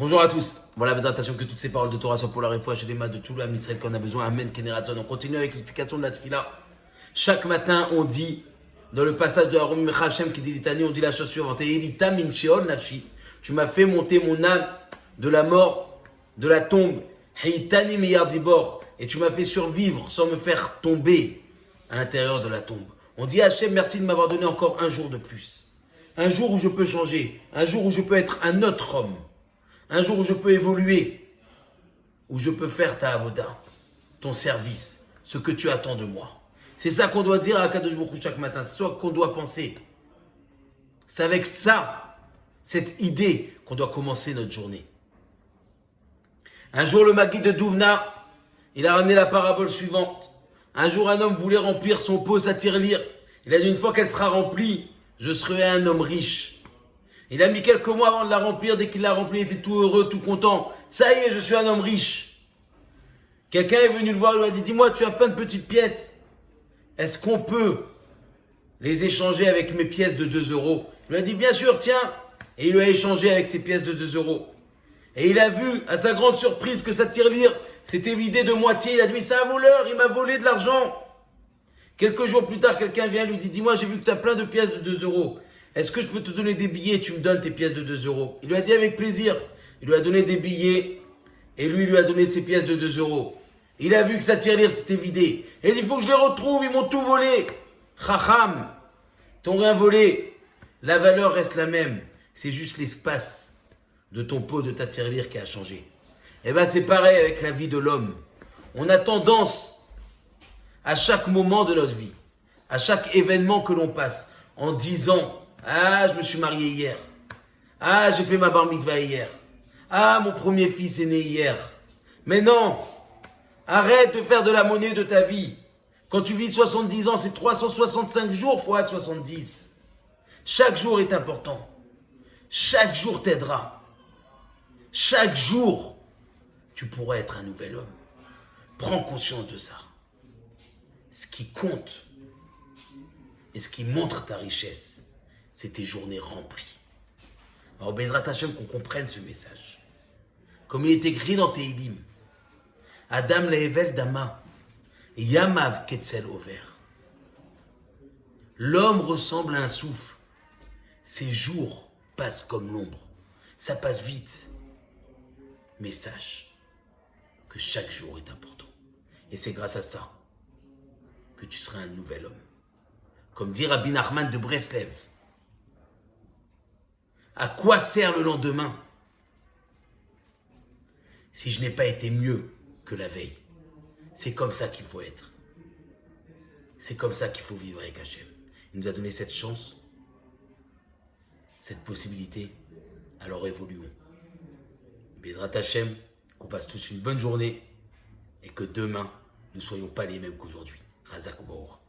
Bonjour à tous. Voilà, mes attention que toutes ces paroles de Torah soient pour la réfoua chez les mains de tout le Israël qu'on a besoin. Amen, Keneratson. On continue avec l'explication de la tefila. Chaque matin, on dit, dans le passage de Harom Hachem qui dit l'Itanie, on dit la chose suivante. Elita min sheol nafshi. Tu m'as fait monter mon âme de la mort, de la tombe. Heitani miyardibor. Et tu m'as fait survivre sans me faire tomber à l'intérieur de la tombe. On dit Hachem, merci de m'avoir donné encore un jour de plus. Un jour où je peux changer. Un jour où je peux être un autre homme. Un jour où je peux évoluer, où je peux faire ta avoda, ton service, ce que tu attends de moi. C'est ça qu'on doit dire à Akadosh Baruch Hu chaque matin, c'est ça qu'on doit penser. C'est avec ça, cette idée, qu'on doit commencer notre journée. Un jour, le Maguide de Douvna, il a ramené la parabole suivante. Un jour, un homme voulait remplir son pot, sa tirelire. Il a dit, une fois qu'elle sera remplie, je serai un homme riche. Il a mis quelques mois avant de la remplir. Dès qu'il l'a remplie, il était tout heureux, tout content. Ça y est, je suis un homme riche. Quelqu'un est venu le voir, il lui a dit, dis-moi, tu as plein de petites pièces. Est-ce qu'on peut les échanger avec mes pièces de 2 euros? Il lui a dit, bien sûr, tiens. Et il lui a échangé avec ses pièces de 2 euros. Et il a vu, à sa grande surprise, que sa tirelire s'était vidée de moitié. Il a dit, mais c'est un voleur, il m'a volé de l'argent. Quelques jours plus tard, quelqu'un vient et lui dit, dis-moi, j'ai vu que tu as plein de pièces de 2 euros. Est-ce que je peux te donner des billets et tu me donnes tes pièces de 2 euros? Il lui a dit avec plaisir. Il lui a donné des billets et lui a donné ses pièces de 2 euros. Il a vu que sa tirelire s'était vidée. Il a dit, il faut que je les retrouve, ils m'ont tout volé. Chacham, t'ont rien volé. La valeur reste la même. C'est juste l'espace de ton pot, de ta tirelire qui a changé. Eh bien, c'est pareil avec la vie de l'homme. On a tendance, à chaque moment de notre vie, à chaque événement que l'on passe, en disant, ah, je me suis marié hier. Ah, j'ai fait ma bar mitzvah hier. Ah, mon premier fils est né hier. Mais non, arrête de faire de la monnaie de ta vie. Quand tu vis 70 ans, c'est 365 jours fois 70. Chaque jour est important. Chaque jour t'aidera. Chaque jour, tu pourras être un nouvel homme. Prends conscience de ça. Ce qui compte et ce qui montre ta richesse, c'est tes journées remplies. Alors, Bezrat Hashem, qu'on comprenne ce message. Comme il est écrit dans Tehilim, Adam le'evel dama, yamav ketzel over. L'homme ressemble à un souffle. Ses jours passent comme l'ombre. Ça passe vite. Mais sache que chaque jour est important. Et c'est grâce à ça que tu seras un nouvel homme. Comme dit Rabbi Nachman de Breslev, à quoi sert le lendemain si je n'ai pas été mieux que la veille? C'est comme ça qu'il faut être. C'est comme ça qu'il faut vivre avec Hachem. Il nous a donné cette chance, cette possibilité, alors évoluons. Bezrat Hachem, qu'on passe tous une bonne journée et que demain, nous ne soyons pas les mêmes qu'aujourd'hui. Razak Ubaour.